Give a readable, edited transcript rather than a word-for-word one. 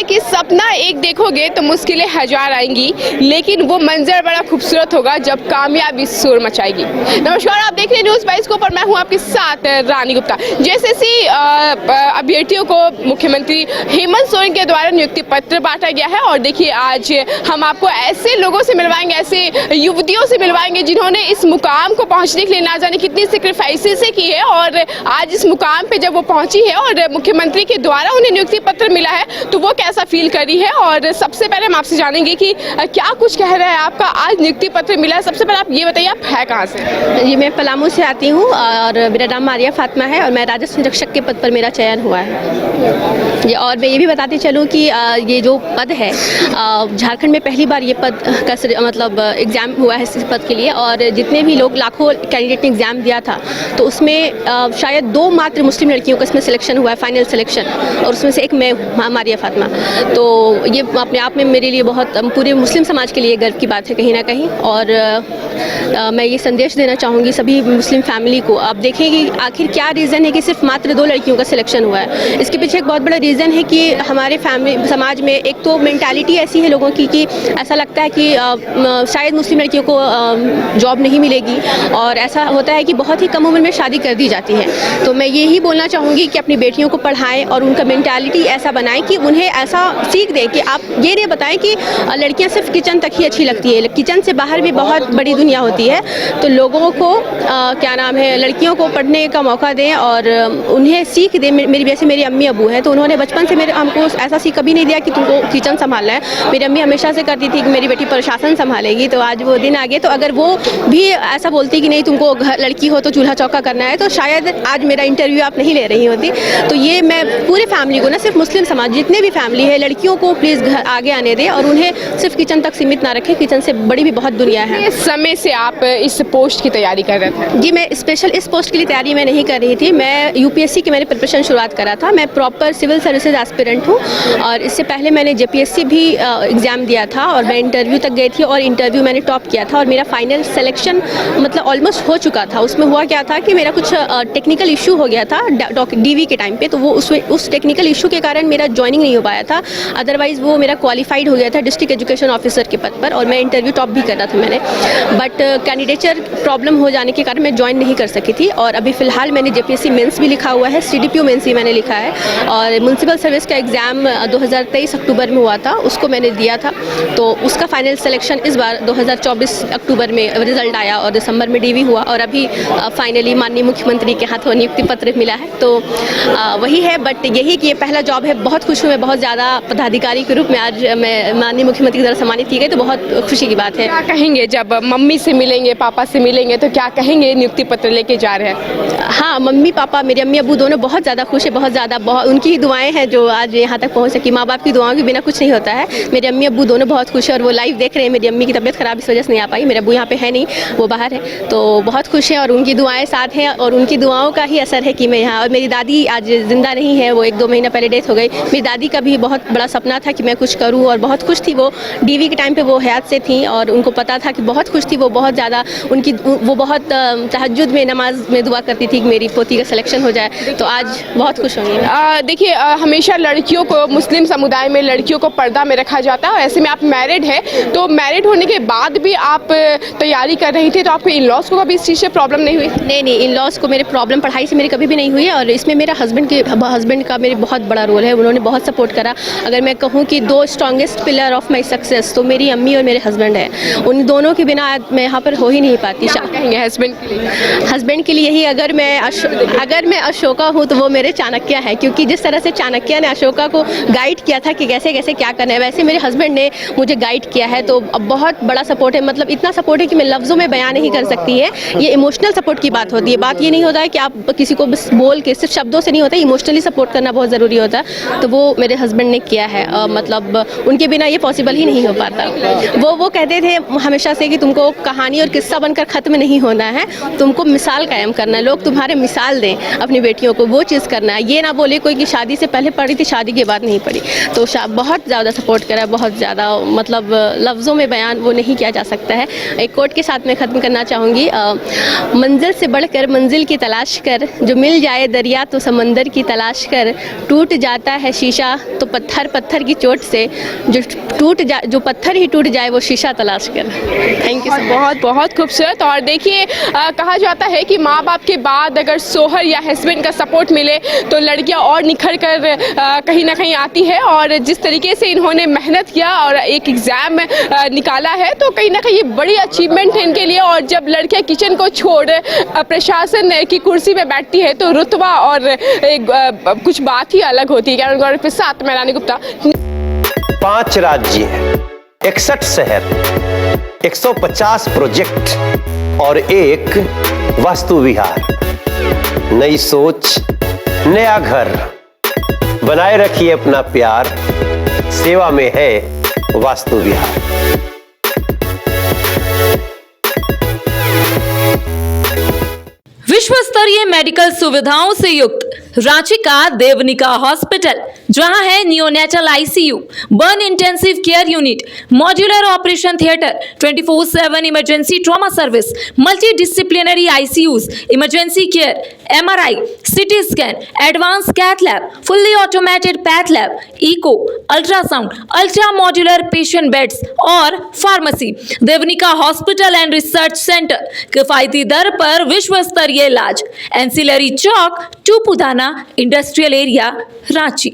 कि सपना एक देखोगे तो मुश्किलें हजार आएंगी, लेकिन वो मंजर बड़ा खूबसूरत होगा जब कामयाबी शोर मचाएगी। नमस्कार, आप देख रहे हैं न्यूज़ बाइस्कोप पर मैं हूं आपके साथ रानी गुप्ता। जैसे अभ्यर्थियों को मुख्यमंत्री हेमंत सोरेन के द्वारा नियुक्ति पत्र बांटा गया है और देखिए आज हम आपको ऐसे लोगों से मिलवाएंगे, ऐसे युवतियों से मिलवाएंगे जिन्होंने इस मुकाम को पहुंचने के लिए ना जाने कितनी सेक्रीफाइसेस की है और आज इस मुकाम पे जब वो पहुंची है और मुख्यमंत्री के द्वारा उन्हें नियुक्ति पत्र मिला है तो वो कैसा फील कर रही है। और सबसे पहले हम आपसे जानेंगे कि क्या कुछ कह रहा है आपका आज नियुक्ति पत्र मिला है। सबसे पहले आप ये बताइए, आप है कहाँ से? जी, मैं पलामू से आती हूँ और मेरा नाम मारिया फातिमा है और मैं राजस्व संरक्षक के पद पर मेरा चयन हुआ है। और मैं ये भी बताती चलूँ कि ये जो पद है झारखंड में पहली बार ये पद का मतलब एग्ज़ाम हुआ है इस पद के लिए। और जितने भी लोग लाखों कैंडिडेट ने एग्ज़ाम दिया था तो उसमें शायद 2 मात्र मुस्लिम लड़कियों का इसमें सिलेक्शन हुआ है, फाइनल सिलेक्शन, और उसमें से एक मैं मारिया फातिमा। तो ये अपने आप में मेरे लिए बहुत, पूरे मुस्लिम समाज के लिए गर्व की बात है कहीं ना कहीं। और मैं ये संदेश देना चाहूँगी सभी मुस्लिम फैमिली को। आप देखें कि आखिर क्या रीज़न है कि सिर्फ मात्र 2 लड़कियों का सिलेक्शन हुआ है। इसके पीछे एक बहुत बड़ा रीज़न है कि हमारे फैमिली समाज में एक तो मेंटालिटी ऐसी है लोगों की कि ऐसा लगता है कि शायद मुस्लिम लड़कियों को जॉब नहीं मिलेगी और ऐसा होता है कि बहुत ही कम उम्र में शादी कर दी जाती है। तो मैं यही बोलना चाहूँगी कि अपनी बेटियों को पढ़ाएं और उनका मेंटालिटी ऐसा बनाएं कि उन्हें ऐसा सीख दें कि आप ये नहीं बताएं कि लड़कियां सिर्फ किचन तक ही अच्छी लगती है, किचन से बाहर भी बहुत बड़ी दुनिया होती है। तो लोगों को क्या नाम है, लड़कियों को पढ़ने का मौका दें और उन्हें सीख दें। मेरी वैसे मेरी अम्मी अबू हैं तो उन्होंने बचपन से हमको ऐसा सीख कभी नहीं दिया कि तुमको किचन संभालना है। मेरी अम्मी हमेशा से करती थी कि मेरी बेटी प्रशासन संभालेगी। तो आज वो दिन आ गए। तो अगर वो भी ऐसा बोलती कि नहीं तुमको लड़की हो तो चूल्हा चौका करना है तो शायद आज मेरा इंटरव्यू आप नहीं ले रही होती। तो ये मैं पूरे फैमिली को, ना सिर्फ मुस्लिम समाज, जितने भी फैमिली है, लड़कियों को प्लीज़ घर आगे आने दें और उन्हें सिर्फ किचन तक सीमित ना रखें। किचन से बड़ी भी बहुत दुनिया है। इस समय से आप इस पोस्ट की तैयारी कर रहे थे? जी, मैं स्पेशल इस पोस्ट के लिए तैयारी मैं नहीं कर रही थी। मैं यूपीएससी की मैंने प्रिपरेशन शुरुआत करा था। मैं प्रॉपर सिविल सर्विसेज एस्पिरेंट हूँ और इससे पहले मैंने जेपीएससी भी एग्ज़ाम दिया था और मैं इंटरव्यू तक गई थी और इंटरव्यू मैंने टॉप किया था और मेरा फाइनल सिलेक्शन मतलब ऑलमोस्ट हो चुका था। उसमें हुआ क्या था कि मेरा कुछ टेक्निकल इशू हो गया था डीवी के टाइम पे, तो वो उस टेक्निकल इशू के कारण मेरा ज्वाइनिंग नहीं हो पाया था। अदरवाइज़ वो मेरा क्वालिफाइड हो गया था डिस्ट्रिक्ट एजुकेशन ऑफिसर के पद पर और मैं इंटरव्यू टॉप भी करा था मैंने। बट कैंडिडेचर प्रॉब्लम हो जाने के कारण मैं ज्वाइन नहीं कर सकी थी। और अभी फ़िलहाल मैंने जेपीएससी मेंस भी लिखा हुआ है, सीडीपीओ मेंस भी मैंने लिखा है और म्यूनसिपल सर्विस का एग्ज़ाम 2023 अक्टूबर में हुआ था, उसको मैंने दिया था। तो उसका फाइनल सिलेक्शन इस बार 2024 अक्टूबर में रिजल्ट आया और दिसंबर में डीवी हुआ और अभी फाइनली माननीय मुख्यमंत्री के हाथों नियुक्ति पत्र मिला है। तो वही है। बट यही कि ये पहला जॉब है। बहुत खुश हूँ मैं, बहुत ज़्यादा पदाधिकारी के रूप में आज मैं माननीय मुख्यमंत्री द्वारा सम्मानित की गई, तो बहुत खुशी की बात है। क्या कहेंगे जब मम्मी से मिलेंगे, पापा से मिलेंगे तो क्या कहेंगे नियुक्ति पत्र लेके जा रहे हैं? हाँ, मम्मी पापा, मेरे अम्मी अबू दोनों बहुत ज़्यादा खुश है, बहुत ज़्यादा, बहुत उनकी ही दुआएं हैं जो आज यहाँ तक पहुँच सकी। माँ बाप की दुआओं के बिना कुछ नहीं होता है। मेरे अम्मी अबू दोनों बहुत खुश है और वो लाइव देख रहे हैं। मेरी अम्मी की तबीयत ख़राब इस वजह से नहीं आ पाई, मेरे अबू यहाँ पे है नहीं, वो बाहर है, तो बहुत खुश है और उनकी दुआएं साथ हैं और उनकी दुआओं का ही असर है कि मैं यहाँ। और मेरी दादी आज ज़िंदा नहीं है, वो 1-2 महीना पहले डेथ हो गई। मेरी दादी का भी बहुत बड़ा सपना था कि मैं कुछ करूँ और बहुत खुश थी। वो डीवी के टाइम पे वो हयात से थी और उनको पता था कि बहुत खुश थी वो, बहुत ज़्यादा वो बहुत तहज्जुद में नमाज में दुआ करती थी कि मेरी पोती का सिलेक्शन हो जाए। तो आज बहुत खुश होंगी। देखिए, हमेशा लड़कियों को, मुस्लिम समुदाय में लड़कियों को पर्दा में रखा जाता है और ऐसे में आप मैरिड है, तो मैरिड होने के बाद भी आप तैयारी कर रही थी, तो आपके इन लॉज को कभी इस चीज़ से प्रॉब्लम नहीं हुई? नहीं, इन लॉज को मेरे प्रॉब्लम पढ़ाई से मेरी कभी भी नहीं हुई है और इसमें मेरा हस्बैंड का मेरे बहुत बड़ा रोल है। उन्होंने बहुत सपोर्ट करा। अगर मैं कहूँ कि 2 strongest pillar of my success तो मेरी अम्मी और मेरे हस्बैंड है। उन दोनों के बिना मैं यहाँ पर हो ही नहीं पाती। कहेंगे हस्बैंड के लिए? यही, अगर मैं अशोका हूँ तो वो मेरे चाणक्य है, क्योंकि जिस तरह से चाणक्य ने अशोका को गाइड किया था कि कैसे कैसे क्या करना है, वैसे मेरे हस्बैंड ने मुझे गाइड किया है। तो अब बहुत बड़ा सपोर्ट है, मतलब इतना सपोर्ट है कि मैं लफ्ज़ों में बयान नहीं कर सकती है। ये इमोशनल सपोर्ट की बात होती है। बात ये नहीं होता है कि आप किसी को बस बोल के, सिर्फ शब्दों से नहीं होता, इमोशनली सपोर्ट करना बहुत ज़रूरी होता है। तो वो मेरे हस्बैंड ने किया है। मतलब उनके बिना ये पॉसिबल ही नहीं हो पाता। वो कहते थे हमेशा से कि तुमको कहानी और किस्सा बनकर ख़त्म नहीं होना है, तुमको मिसाल कायम करना है, लोग तुम्हारे मिसाल दें अपनी बेटियों को, वो चीज़ करना है। ये ना बोले कोई कि शादी से पहले पढ़ी थी, शादी के बाद नहीं पढ़ी। तो बहुत ज़्यादा सपोर्ट करा, बहुत ज़्यादा, मतलब लफ्ज़ों में बयान वो नहीं किया जा सकता है। एक कोट के साथ मैं ख़त्म करना चाहूँगी, मंजिल से बढ़कर मंजिल की तलाश कर, जो मिल जाए दरिया तो समंदर की तलाश कर, टूट जाता है शीशा तो पत्थर पत्थर की चोट से जो पत्थर ही टूट जाए वो शीशा तलाश कर। Thank you so much. बहुत बहुत खूबसूरत। और देखिए कहा जाता है कि माँ बाप के बाद अगर सोहर या हस्बैंड का सपोर्ट मिले तो लड़कियाँ और निखर कर कहीं ना कहीं आती है। और जिस तरीके से इन्होंने मेहनत किया और एक एग्ज़ाम निकाला है तो कहीं ना कहीं ये बड़ी अचीवमेंट है इनके लिए। और जब लड़कियाँ किचन को छोड़ प्रशासन की कुर्सी पे बैठती है तो रुतबा और कुछ बात ही अलग होती है। कैमरा गौरव के साथ मैं रानी गुप्ता। 5 राज्य, 61 शहर, 150 प्रोजेक्ट और एक वास्तु विहार। नई सोच, नया घर। बनाए रखिए अपना प्यार, सेवा में है वास्तु विहार। विश्व स्तरीय मेडिकल सुविधाओं से युक्त रांची का देवनिका हॉस्पिटल, जहां है neonatal ICU, burn intensive care unit, modular operation theatre, 24/7 emergency trauma service, multi disciplinary ICUs, emergency care, MRI, city scan, advance cath lab, fully automated path lab, echo, ultrasound, ultra modular patient beds और pharmacy. Devnika hospital and research centre, किफायती दर पर विश्व स्तरीय इलाज। Ancillary Chowk, Tupudana industrial area, Ranchi.